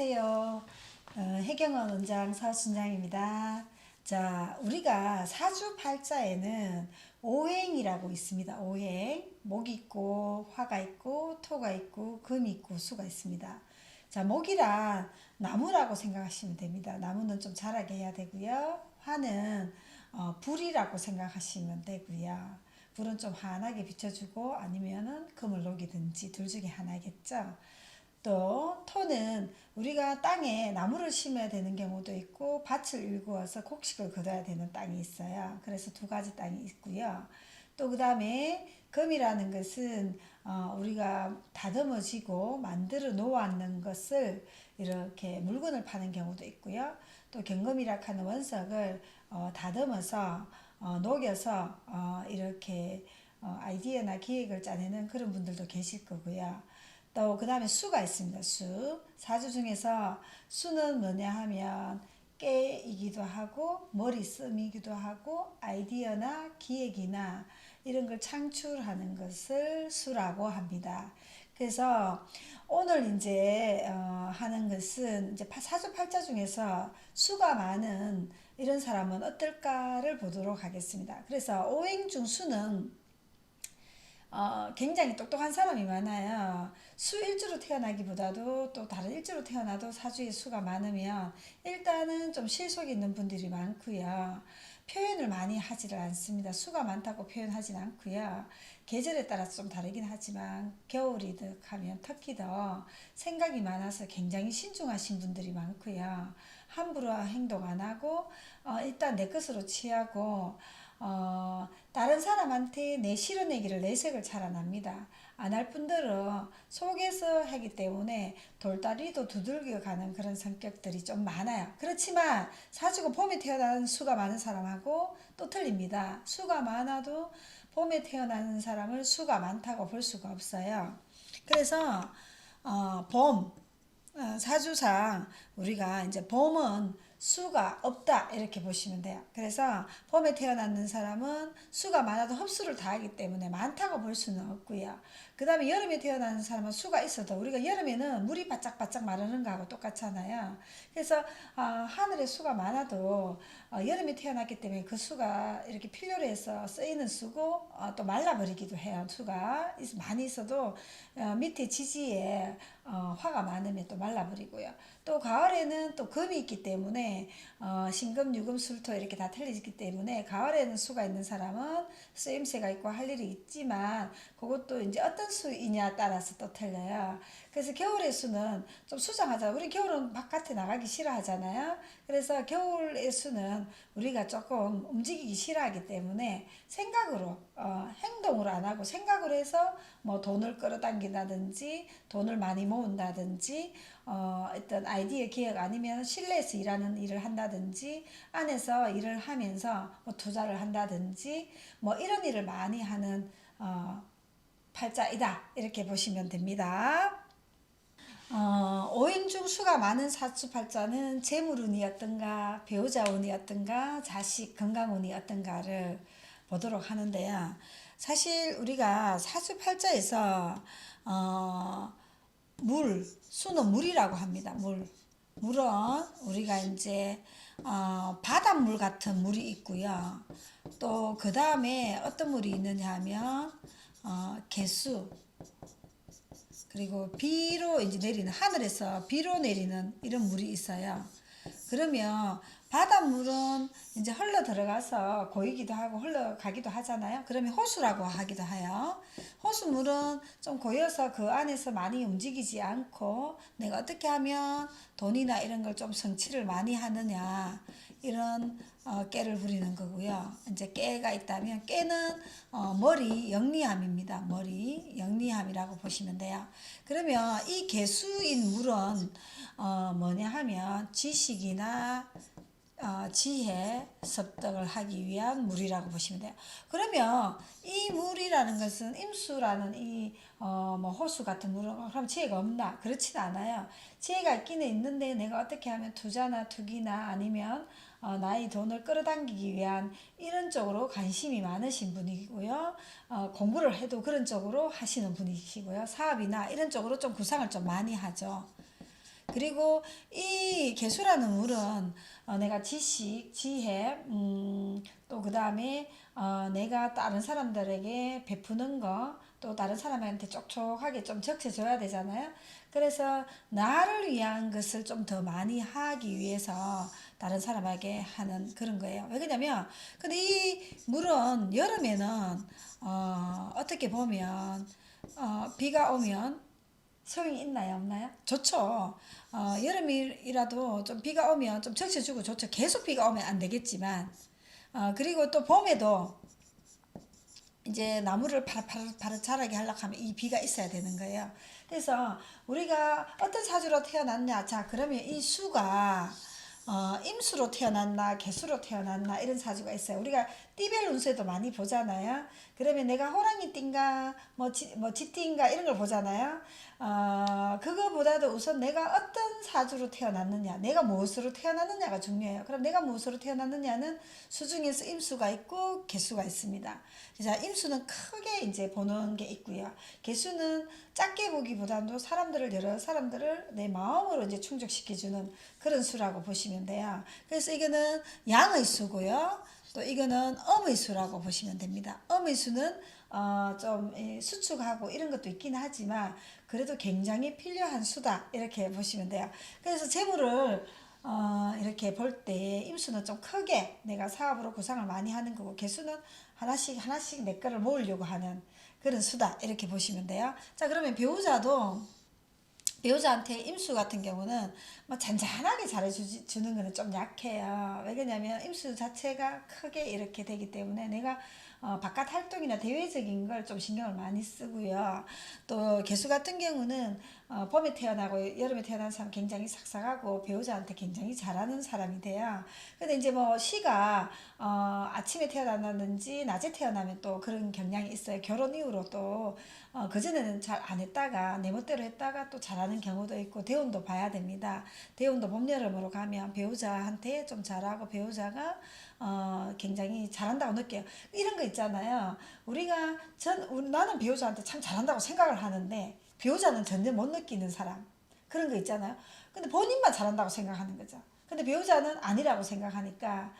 안녕하세요. 해경원 원장 사순장입니다. 자, 우리가 사주팔자에는 오행이라고 있습니다. 오행. 목이 있고, 화가 있고, 토가 있고, 금이 있고, 수가 있습니다. 자, 목이란 나무라고 생각하시면 됩니다. 나무는 좀 자라게 해야 되고요. 화는 불이라고 생각하시면 되고요. 불은 좀 환하게 비춰주고 아니면은 금을 녹이든지 둘 중에 하나겠죠. 또 토는 우리가 땅에 나무를 심어야 되는 경우도 있고 밭을 일구어서 곡식을 거둬야 되는 땅이 있어요. 그래서 두 가지 땅이 있고요. 또 그 다음에 금이라는 것은 우리가 다듬어지고 만들어 놓았는 것을 이렇게 물건을 파는 경우도 있고요. 또 경금이라 하는 원석을 다듬어서 녹여서 이렇게 아이디어나 기획을 짜내는 그런 분들도 계실 거고요. 또 그 다음에 수가 있습니다. 수. 사주 중에서 수는 뭐냐 하면 깨이기도 하고 머리씀이기도 하고 아이디어나 기획이나 이런 걸 창출하는 것을 수라고 합니다. 그래서 오늘 이제 하는 것은 이제 사주팔자 중에서 수가 많은 이런 사람은 어떨까를 보도록 하겠습니다. 그래서 오행 중 수는 굉장히 똑똑한 사람이 많아요. 수일주로 태어나기보다도 또 다른 일주로 태어나도 사주의 수가 많으면 일단은 좀 실속 있는 분들이 많고요. 표현을 많이 하지를 않습니다. 수가 많다고 표현하진 않고요. 계절에 따라서 좀 다르긴 하지만 겨울이 하면 특히 더 생각이 많아서 굉장히 신중하신 분들이 많고요. 함부로 행동 안 하고 일단 내 것으로 취하고 다른 사람한테 내 실어내기를 내색을 잘 안 합니다. 안 할 분들은 속에서 하기 때문에 돌다리도 두들겨 가는 그런 성격들이 좀 많아요. 그렇지만 사주가 봄에 태어난 수가 많은 사람하고 또 틀립니다. 수가 많아도 봄에 태어나는 사람을 수가 많다고 볼 수가 없어요. 그래서 봄 사주상 우리가 이제 봄은 수가 없다 이렇게 보시면 돼요. 그래서 봄에 태어났는 사람은 수가 많아도 흡수를 다 하기 때문에 많다고 볼 수는 없고요. 그 다음에 여름에 태어나는 사람은 수가 있어도 우리가 여름에는 물이 바짝바짝 마르는 거하고 똑같잖아요. 그래서 하늘에 수가 많아도 여름에 태어났기 때문에 그 수가 이렇게 필요로 해서 쓰이는 수고 또 말라버리기도 해요. 수가 많이 있어도 밑에 지지에 화가 많으면 또 말라버리고요. 또 가을에는 또 금이 있기 때문에 신금, 유금, 술토 이렇게 다 틀리기 때문에 가을에는 수가 있는 사람은 쓰임새가 있고 할 일이 있지만 그것도 이제 어떤 수이냐 따라서 또 틀려요. 그래서 겨울의 수는 좀 수정하자. 우리 겨울은 바깥에 나가기 싫어하잖아요. 그래서 겨울의 수는 우리가 조금 움직이기 싫어하기 때문에 생각으로 행동으로 안 하고 생각으로 해서 뭐 돈을 끌어당긴다든지 돈을 많이 모은다든지 어떤 아이디어 기획 아니면 실내에서 일하는 일을 한다든지 안에서 일을 하면서 뭐 투자를 한다든지 뭐 이런 일을 많이 하는 팔자이다 이렇게 보시면 됩니다. 오행 중 수가 많은 사주팔자는 재물운이었던가 배우자운이었던가 자식 건강운이었던가를 보도록 하는데요. 사실 우리가 사주팔자에서 수는 물이라고 합니다. 물은 우리가 이제 바닷물 같은 물이 있고요. 또 그 다음에 어떤 물이 있느냐 하면 개수 그리고 비로 이제 내리는 하늘에서 비로 내리는 이런 물이 있어요. 그러면 바닷물은 이제 흘러 들어가서 고이기도 하고 흘러가기도 하잖아요. 그러면 호수라고 하기도 해요. 호수물은 좀 고여서 그 안에서 많이 움직이지 않고 내가 어떻게 하면 돈이나 이런 걸 좀 성취를 많이 하느냐 이런 깨를 부리는 거고요. 이제 깨가 있다면 깨는 머리 영리함입니다. 머리 영리함이라고 보시면 돼요. 그러면 이 개수인 물은 뭐냐 하면 지식이나 지혜, 습득을 하기 위한 물이라고 보시면 돼요. 그러면 이 물이라는 것은 임수라는 뭐 호수 같은 물은 그럼 지혜가 없나? 그렇지는 않아요. 지혜가 있기는 있는데 내가 어떻게 하면 투자나 투기나 아니면 나의 돈을 끌어당기기 위한 이런 쪽으로 관심이 많으신 분이고요. 공부를 해도 그런 쪽으로 하시는 분이시고요. 사업이나 이런 쪽으로 좀 구상을 좀 많이 하죠. 그리고 이 개수라는 물은 내가 지식, 지혜, 또 그 다음에 내가 다른 사람들에게 베푸는 거, 또 다른 사람한테 촉촉하게 좀 적셔줘야 되잖아요. 그래서 나를 위한 것을 좀 더 많이 하기 위해서 다른 사람에게 하는 그런 거예요. 왜 그러냐면, 근데 이 물은 여름에는 어떻게 보면 비가 오면 소용이 있나요, 없나요? 좋죠. 여름이라도 좀 비가 오면 좀 적셔주고 좋죠. 계속 비가 오면 안 되겠지만, 그리고 또 봄에도 이제 나무를 바로 자라게 하려고 하면 이 비가 있어야 되는 거예요. 그래서 우리가 어떤 사주로 태어났냐, 자, 그러면 이 수가 임수로 태어났나 개수로 태어났나 이런 사주가 있어요. 우리가 띠별 운수에도 많이 보잖아요. 그러면 내가 호랑이 띠인가 뭐 쥐띠인가 이런 걸 보잖아요. 그거보다도 우선 내가 어떤 사주로 태어났느냐, 내가 무엇으로 태어났느냐가 중요해요. 그럼 내가 무엇으로 태어났느냐는 수중에서 임수가 있고 개수가 있습니다. 자, 임수는 크게 이제 보는 게 있고요. 개수는 작게 보기보다도 여러 사람들을 내 마음으로 이제 충족시켜주는 그런 수라고 보시면 돼요. 그래서 이거는 양의 수고요. 또 이거는 음의 수라고 보시면 됩니다. 음의 수는 좀 수축하고 이런 것도 있긴 하지만 그래도 굉장히 필요한 수다 이렇게 보시면 돼요. 그래서 재물을 이렇게 볼 때 임수는 좀 크게 내가 사업으로 구상을 많이 하는 거고 개수는 하나씩 내 거를 모으려고 하는 그런 수다 이렇게 보시면 돼요. 자, 그러면 배우자한테 임수 같은 경우는 뭐 잔잔하게 잘해주는 거는 좀 약해요. 왜 그러냐면 임수 자체가 크게 이렇게 되기 때문에 내가 바깥 활동이나 대외적인 걸 좀 신경을 많이 쓰고요. 또 개수 같은 경우는 봄에 태어나고 여름에 태어난 사람 굉장히 삭삭하고 배우자한테 굉장히 잘하는 사람이 돼요. 근데 이제 뭐 시가 아침에 태어났는지 낮에 태어나면 또 그런 경향이 있어요. 결혼 이후로 또 그전에는 잘 안 했다가 내 멋대로 했다가 또 잘하는 경우도 있고 대운도 봐야 됩니다. 대운도 봄, 여름으로 가면 배우자한테 좀 잘하고 배우자가 굉장히 잘한다고 느껴요. 이런 거 있잖아요. 나는 배우자한테 참 잘한다고 생각을 하는데 배우자는 전혀 못 느끼는 사람. 그런 거 있잖아요. 근데 본인만 잘한다고 생각하는 거죠. 근데 배우자는 아니라고 생각하니까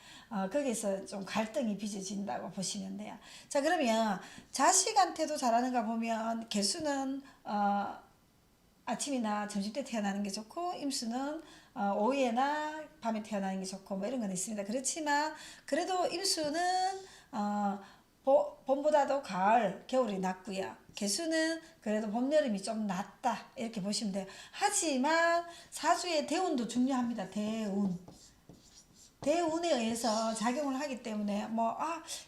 거기서 좀 갈등이 빚어진다고 보시면 돼요. 자, 그러면 자식한테도 잘하는가 보면 개수는 아침이나 점심때 태어나는 게 좋고 임수는 오후에나 밤에 태어나는 게 좋고 뭐 이런 건 있습니다. 그렇지만 그래도 임수는 어, 봄보다도 가을, 겨울이 낫고요. 개수는 그래도 봄, 여름이 좀 낫다 이렇게 보시면 돼요. 하지만 사주의 대운도 중요합니다. 대운에 의해서 작용을 하기 때문에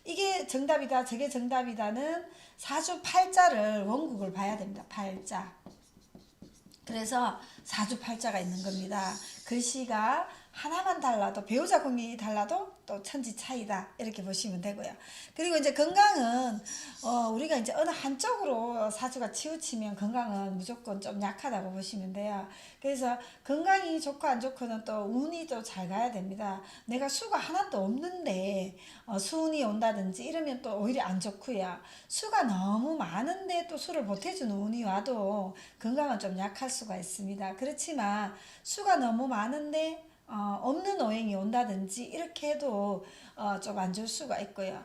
이게 정답이다 저게 정답이다는 사주 팔자를 원국을 봐야 됩니다. 팔자. 그래서 사주팔자가 있는 겁니다. 글씨가 하나만 달라도 배우자 공인이 달라도 또 천지 차이다 이렇게 보시면 되고요. 그리고 이제 건강은 우리가 이제 어느 한쪽으로 사주가 치우치면 건강은 무조건 좀 약하다고 보시면 돼요. 그래서 건강이 좋고 안 좋고는 또 운이 또 잘 가야 됩니다. 내가 수가 하나도 없는데 수운이 온다든지 이러면 또 오히려 안 좋고요. 수가 너무 많은데 또 수를 보태주는 운이 와도 건강은 좀 약할 수가 있습니다. 그렇지만 수가 너무 많은데 없는 오행이 온다든지 이렇게 해도 좀 안 좋을 수가 있고요.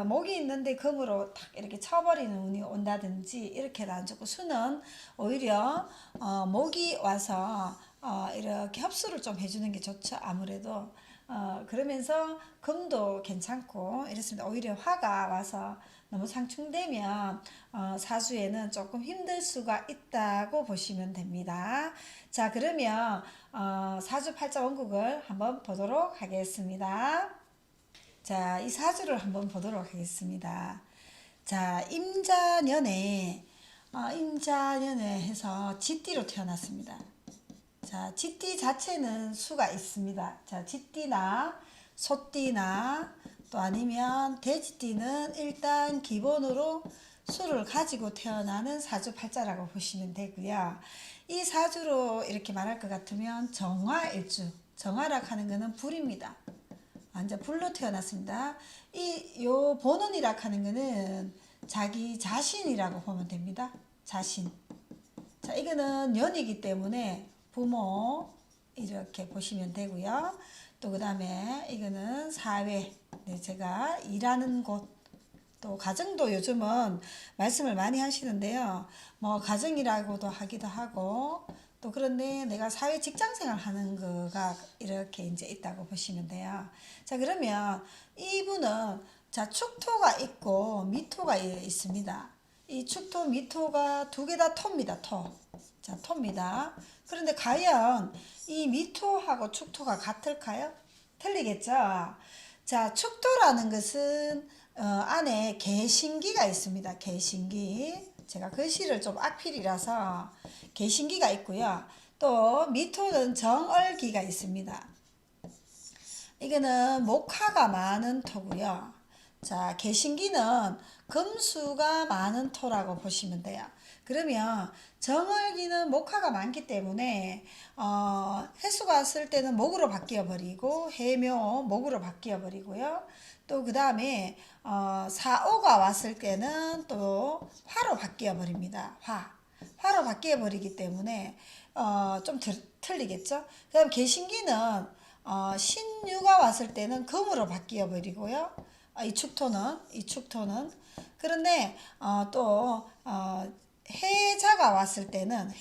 목이 있는데 금으로 탁 이렇게 쳐버리는 운이 온다든지 이렇게 해도 안 좋고 수는 오히려 목이 와서 이렇게 협수를 좀 해주는 게 좋죠. 아무래도 그러면서 금도 괜찮고 이렇습니다. 오히려 화가 와서 너무 상충되면 사주에는 조금 힘들 수가 있다고 보시면 됩니다. 자, 그러면 사주팔자 원국을 한번 보도록 하겠습니다. 자, 이 사주를 한번 보도록 하겠습니다. 자, 임자년에 해서 쥐띠로 태어났습니다. 자, 쥐띠 자체는 수가 있습니다. 자, 쥐띠나 소띠나 또 아니면 돼지띠는 일단 기본으로 수를 가지고 태어나는 사주팔자라고 보시면 되고요. 이 사주로 이렇게 말할 것 같으면 정화일주, 정화라고 하는 것은 불입니다. 완전 불로 태어났습니다. 요 본운이라고 하는 것은 자기 자신이라고 보면 됩니다. 자신. 자, 이거는 년이기 때문에 부모 이렇게 보시면 되고요. 또 그 다음에 이거는 사회, 네, 제가 일하는 곳, 또 가정도 요즘은 말씀을 많이 하시는데요. 뭐 가정이라고도 하기도 하고 또 그런데 내가 사회 직장 생활 하는 거가 이렇게 이제 있다고 보시면 돼요. 자, 그러면 이분은 자, 축토가 있고 미토가 있습니다. 이 축토 미토가 두 개 다 토입니다. 토. 자, 토입니다. 그런데 과연 이 미토하고 축토가 같을까요? 틀리겠죠? 자, 축토라는 것은 안에 개신기가 있습니다. 개신기. 제가 글씨를 좀 악필이라서 개신기가 있고요. 또 미토는 정얼기가 있습니다. 이거는 목화가 많은 토고요. 자, 개신기는 금수가 많은 토라고 보시면 돼요. 그러면 정월기는 목화가 많기 때문에 해수가 왔을 때는 목으로 바뀌어 버리고 해묘 목으로 바뀌어 버리고요. 또 그 다음에 사오가 왔을 때는 또 화로 바뀌어 버립니다. 화로 바뀌어 버리기 때문에 좀 틀리겠죠. 그 다음 개신기는 신유가 왔을 때는 금으로 바뀌어 버리고요. 이 축토는 그런데 또 해자가 왔을 때는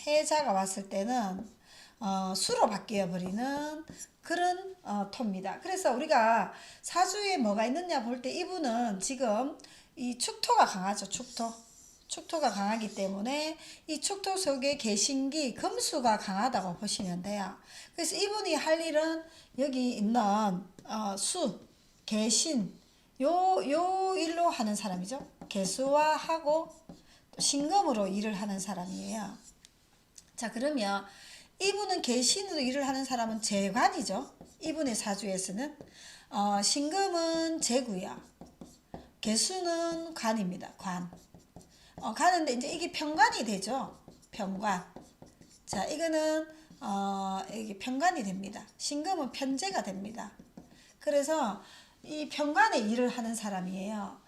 수로 바뀌어 버리는 그런 토입니다. 그래서 우리가 사주에 뭐가 있느냐 볼 때 이분은 지금 이 축토가 강하죠. 축토가 강하기 때문에 이 축토 속에 개신기 금수가 강하다고 보시면 돼요. 그래서 이분이 할 일은 여기 있는 개신 요 일로 하는 사람이죠. 개수화하고 신금으로 일을 하는 사람이에요. 자, 그러면 이분은 개신으로 일을 하는 사람은 재관이죠. 이분의 사주에서는 신금은 재구요. 개수는 관입니다. 관. 가는데 이제 이게 편관이 되죠. 편관. 자, 이거는 이게 편관이 됩니다. 신금은 편재가 됩니다. 그래서 이 편관의 일을 하는 사람이에요.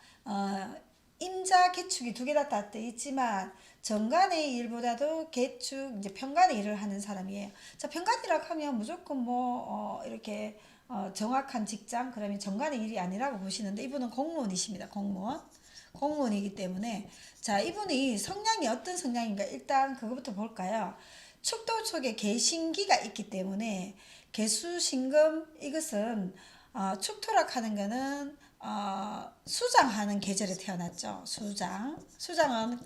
임자, 개축이 두 개 다 따뜻 있지만 정관의 일보다도 개축, 이제 편관의 일을 하는 사람이에요. 자, 편관이라고 하면 무조건 뭐 이렇게 정확한 직장, 그러면 정관의 일이 아니라고 보시는데 이분은 공무원이십니다. 공무원이기 때문에 자, 이분이 성향이 어떤 성향인가 일단 그거부터 볼까요? 축도 속에 개신기가 있기 때문에 개수신금 이것은 축토락 하는 거는 수장하는 계절에 태어났죠. 수장은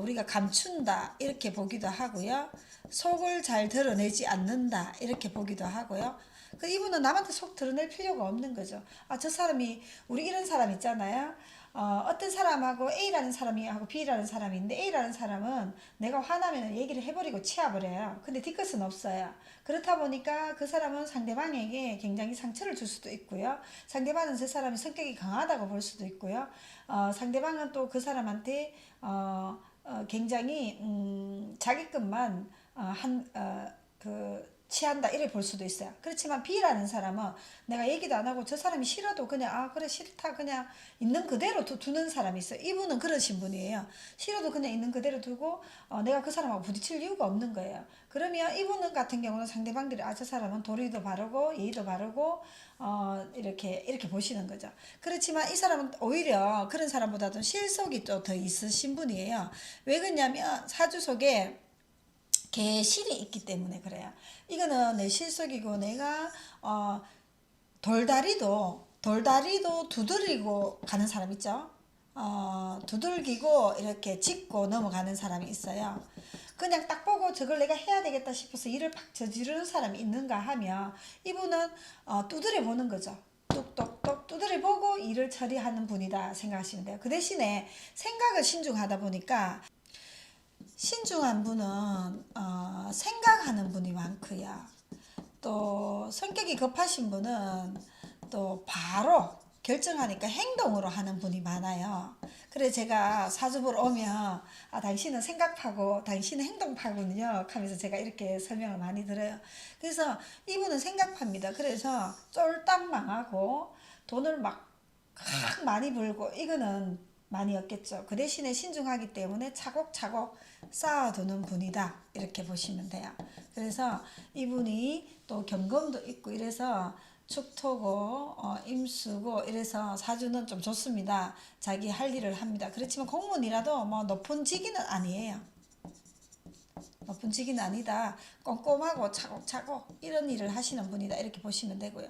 우리가 감춘다 이렇게 보기도 하고요. 속을 잘 드러내지 않는다 이렇게 보기도 하고요. 그 이분은 남한테 속 드러낼 필요가 없는 거죠. 저 사람이 우리 이런 사람 있잖아요. 어떤 사람하고 A라는 사람이 하고 B라는 사람이 있는데 A라는 사람은 내가 화나면 얘기를 해버리고 치워버려요. 근데 뒤끝은 없어요. 그렇다 보니까 그 사람은 상대방에게 굉장히 상처를 줄 수도 있고요. 상대방은 저 사람이 성격이 강하다고 볼 수도 있고요. 상대방은 또 그 사람한테 굉장히 자기 것만 취한다 이래 볼 수도 있어요. 그렇지만 B라는 사람은 내가 얘기도 안 하고 저 사람이 싫어도 그냥 그래 싫다 그냥 있는 그대로 두는 사람이 있어요. 이분은 그러신 분이에요. 싫어도 그냥 있는 그대로 두고 내가 그 사람하고 부딪힐 이유가 없는 거예요. 그러면 이분 같은 경우는 상대방들이 저 사람은 도리도 바르고 예의도 바르고 이렇게 보시는 거죠. 그렇지만 이 사람은 오히려 그런 사람보다도 실속이 또 더 있으신 분이에요. 왜 그러냐면 사주 속에 개실이 있기 때문에 그래요. 이거는 내 실속이고 내가 돌다리도 두드리고 가는 사람 있죠. 두들기고 이렇게 짚고 넘어가는 사람이 있어요. 그냥 딱 보고 저걸 내가 해야 되겠다 싶어서 일을 팍 저지르는 사람이 있는가 하면 이분은 두드려 보는 거죠. 똑똑똑 두드려 보고 일을 처리하는 분이다 생각하시면 돼요. 그 대신에 생각을 신중하다 보니까 신중한 분은 생각하는 분이 많고요. 또 성격이 급하신 분은 또 바로 결정하니까 행동으로 하는 분이 많아요. 그래 제가 사주 보러 오면 당신은 생각파고 당신은 행동파군요 하면서 제가 이렇게 설명을 많이 드려요. 그래서 이분은 생각파입니다. 그래서 쫄딱 망하고 돈을 막 많이 벌고 이거는 많이 얻겠죠. 그 대신에 신중하기 때문에 차곡차곡 쌓아두는 분이다. 이렇게 보시면 돼요. 그래서 이분이 또 경금도 있고 이래서 축토고 임수고 이래서 사주는 좀 좋습니다. 자기 할 일을 합니다. 그렇지만 공무원이라도 뭐 높은 직위는 아니에요. 높은 직위는 아니다. 꼼꼼하고 차곡차곡 이런 일을 하시는 분이다. 이렇게 보시면 되고요.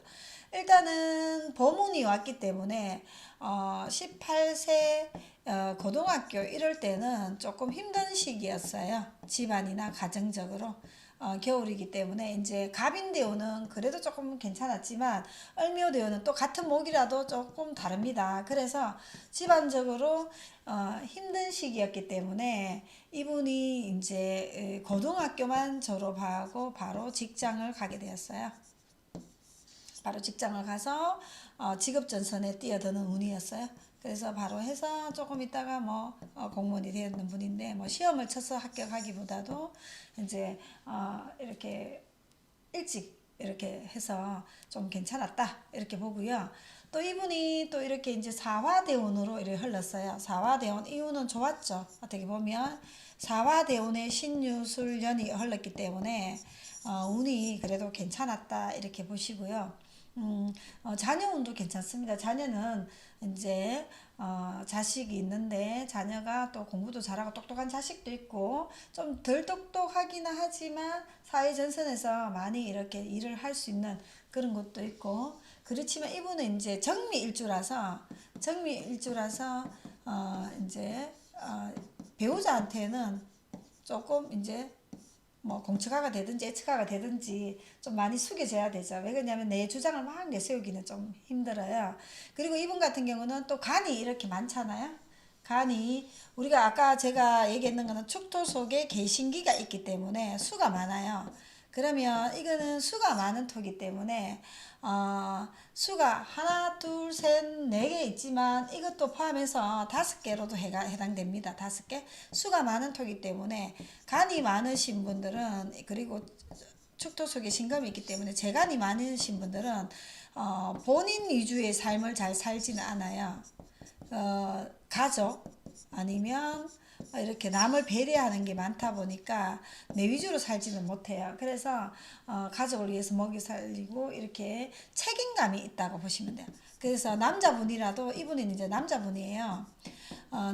일단은 보문이 왔기 때문에 18세 고등학교 이럴 때는 조금 힘든 시기였어요. 집안이나 가정적으로. 겨울이기 때문에 이제 갑인대우는 그래도 조금 괜찮았지만 을묘대우는 또 같은 목이라도 조금 다릅니다. 그래서 집안적으로 힘든 시기였기 때문에 이분이 이제 고등학교만 졸업하고 바로 직장을 가게 되었어요. 바로 직장을 가서 직업전선에 뛰어드는 운이었어요. 그래서 바로 해서 조금 있다가 뭐 공무원이 되었는 분인데 뭐 시험을 쳐서 합격하기보다도 이제 이렇게 일찍 이렇게 해서 좀 괜찮았다 이렇게 보고요. 또 이분이 또 이렇게 이제 사화대운으로 이렇게 흘렀어요. 사화대운 이유는 좋았죠. 어떻게 보면 사화대운의 신유술년이 흘렀기 때문에 운이 그래도 괜찮았다 이렇게 보시고요. 자녀 운도 괜찮습니다. 자녀는 이제 자식이 있는데 자녀가 또 공부도 잘하고 똑똑한 자식도 있고 좀 덜 똑똑하기는 하지만 사회 전선에서 많이 이렇게 일을 할 수 있는 그런 것도 있고 그렇지만 이분은 이제 정미일주라서 이제 배우자한테는 조금 이제 뭐 공처가가 되든지 애처가가 되든지 좀 많이 숙여져야 되죠. 왜 그러냐면 내 주장을 막 내세우기는 좀 힘들어요. 그리고 이분 같은 경우는 또 간이 이렇게 많잖아요. 간이 우리가 아까 제가 얘기했는 거는 축토 속에 개신기가 있기 때문에 수가 많아요. 그러면 이거는 수가 많은 토기 때문에 수가 하나, 둘, 셋, 네 개 있지만 이것도 포함해서 5개로도 해당됩니다. 5개. 수가 많은 토기 때문에 간이 많으신 분들은 그리고 축토 속에 신금이 있기 때문에 재간이 많으신 분들은 본인 위주의 삶을 잘 살지는 않아요. 가족 아니면 이렇게 남을 배려하는 게 많다 보니까 내 위주로 살지는 못해요. 그래서 가족을 위해서 먹이 살리고 이렇게 책임감이 있다고 보시면 돼요. 그래서 남자분이라도 이분은 이제 남자분이에요.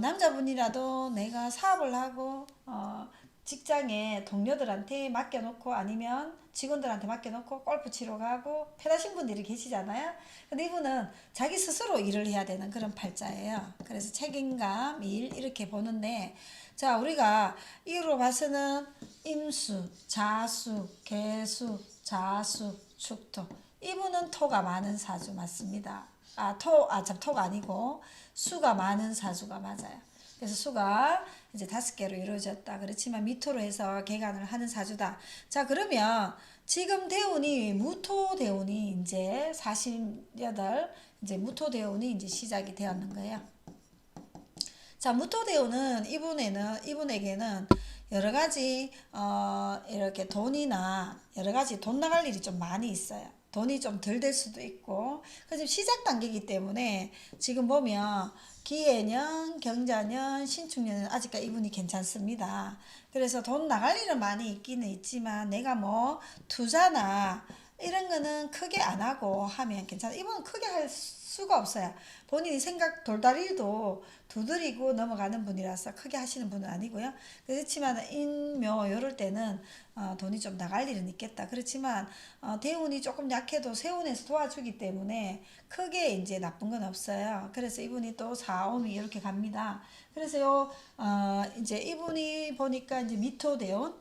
남자분이라도 내가 사업을 하고 직장에 동료들한테 맡겨놓고 아니면 직원들한테 맡겨놓고 골프 치러 가고 편하신 분들이 계시잖아요. 근데 이분은 자기 스스로 일을 해야 되는 그런 팔자예요. 그래서 책임감, 일 이렇게 보는데 자 우리가 이로 봐서는 임수, 자수, 개수, 자수, 축토 이분은 토가 많은 사주 맞습니다. 토가 아니고 수가 많은 사주가 맞아요. 그래서 수가 이제 5개로 이루어졌다. 그렇지만 미토로 해서 개간을 하는 사주다. 자, 그러면 지금 대운이 무토 대운이 이제 48 이제 무토 대운이 이제 시작이 되었는 거예요. 자, 무토 대운은 이분에게는 여러 가지 이렇게 돈이나 여러 가지 돈 나갈 일이 좀 많이 있어요. 돈이 좀 덜 될 수도 있고 그래서 시작 단계이기 때문에 지금 보면 기해년, 경자년, 신축년은 아직까지 이분이 괜찮습니다. 그래서 돈 나갈 일은 많이 있기는 있지만 내가 뭐 투자나 이런 거는 크게 안 하고 하면 괜찮아. 이분은 크게 할 수가 없어요. 본인이 생각 돌다리도 두드리고 넘어가는 분이라서 크게 하시는 분은 아니고요. 그렇지만 인묘 이럴 때는 돈이 좀 나갈 일은 있겠다. 그렇지만 대운이 조금 약해도 세운에서 도와주기 때문에 크게 이제 나쁜 건 없어요. 그래서 이분이 또 사옴이 이렇게 갑니다. 그래서 이제 이분이 보니까 이제 미토대원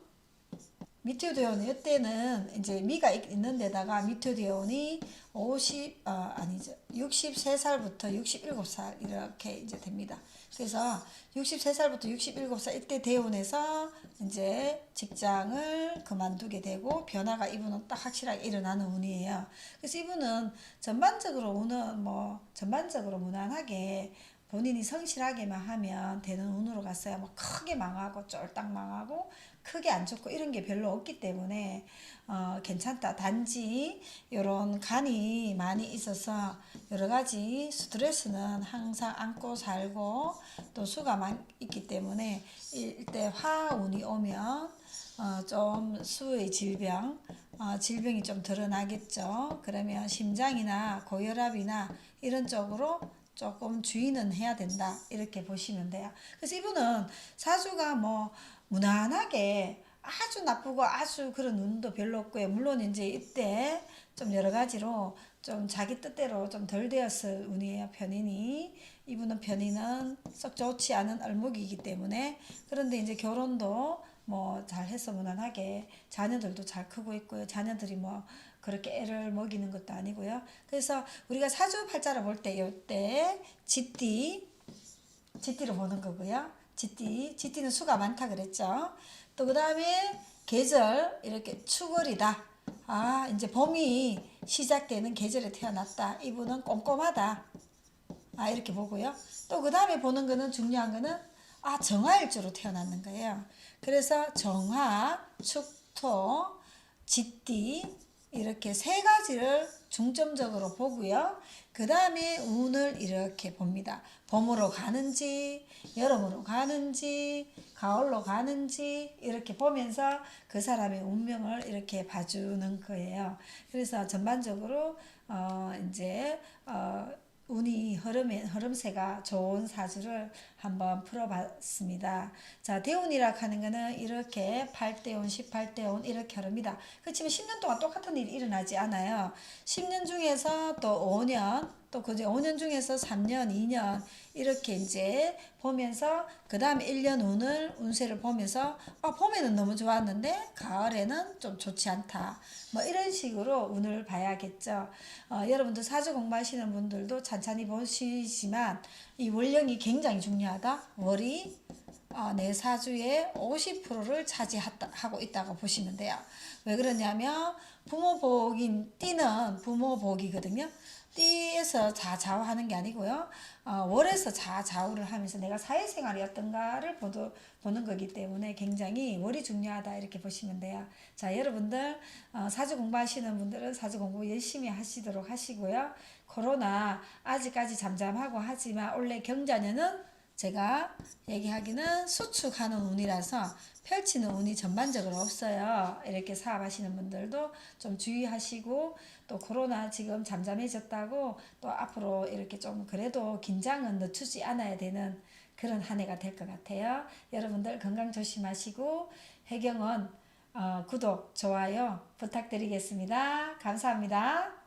이때는 이제 미가 있는 데다가 미토대원이 63살부터 67살 이렇게 이제 됩니다. 그래서 63살부터 67살 이때 대운에서 이제 직장을 그만두게 되고 변화가 이분은 딱 확실하게 일어나는 운이에요. 그래서 이분은 전반적으로 운은 전반적으로 무난하게 본인이 성실하게만 하면 되는 운으로 갔어요. 뭐 크게 망하고 쫄딱 망하고 크게 안 좋고 이런 게 별로 없기 때문에 괜찮다. 단지 이런 간이 많이 있어서 여러 가지 스트레스는 항상 안고 살고 또 수가 많이 있기 때문에 이때 화운이 오면 좀 수의 질병이 좀 드러나겠죠. 그러면 심장이나 고혈압이나 이런 쪽으로 조금 주의는 해야 된다. 이렇게 보시면 돼요. 그래서 이분은 사주가 뭐 무난하게 아주 나쁘고 아주 그런 운도 별로 없고요. 물론 이제 이때 좀 여러 가지로 좀 자기 뜻대로 좀 덜 되었을 운이에요. 편인이. 이분은 편인은 썩 좋지 않은 얼목이기 때문에 그런데 이제 결혼도 뭐 잘해서 무난하게 자녀들도 잘 크고 있고요. 자녀들이 뭐 그렇게 애를 먹이는 것도 아니고요. 그래서 우리가 사주 팔자를 볼 때 이때 쥐띠로 보는 거고요. 쥐띠는 수가 많다 그랬죠. 또 그 다음에 계절 이렇게 추월이다. 아 이제 봄이 시작되는 계절에 태어났다. 이분은 꼼꼼하다. 아 이렇게 보고요. 또 그 다음에 보는 거는 중요한 거는 정화일주로 태어났는 거예요. 그래서 정화, 축토, 쥐띠 이렇게 세 가지를 중점적으로 보고요. 그 다음에 운을 이렇게 봅니다. 봄으로 가는지 여름으로 가는지 가을로 가는지 이렇게 보면서 그 사람의 운명을 이렇게 봐주는 거예요. 그래서 전반적으로 이제 운이 흐름새가 좋은 사주를 한번 풀어봤습니다. 자, 대운이라 하는 거는 이렇게 8대운, 18대운 이렇게 흐릅니다. 그렇지만 10년 동안 똑같은 일이 일어나지 않아요. 10년 중에서 또 5년, 또 그제 5년 중에서 3년, 2년 이렇게 이제 보면서 그 다음에 1년 운세를 보면서 봄에는 너무 좋았는데 가을에는 좀 좋지 않다. 뭐 이런 식으로 운을 봐야겠죠. 여러분들 사주 공부하시는 분들도 찬찬히 보시지만 이 월령이 굉장히 중요하다. 월이 내 사주의 50%를 차지하고 있다고 보시면 돼요. 왜 그러냐면 부모복인 띠는 부모복이거든요. 띠에서 좌우하는 게 아니고요. 월에서 좌우를 하면서 내가 사회생활이 어떤가를 보는 거기 때문에 굉장히 월이 중요하다 이렇게 보시면 돼요. 자, 여러분들 사주 공부하시는 분들은 사주 공부 열심히 하시도록 하시고요. 코로나 아직까지 잠잠하고 하지만 원래 경자년은 제가 얘기하기는 수축하는 운이라서 펼치는 운이 전반적으로 없어요. 이렇게 사업하시는 분들도 좀 주의하시고 또 코로나 지금 잠잠해졌다고 또 앞으로 이렇게 좀 그래도 긴장은 늦추지 않아야 되는 그런 한 해가 될 것 같아요. 여러분들 건강 조심하시고 해경은 구독, 좋아요 부탁드리겠습니다. 감사합니다.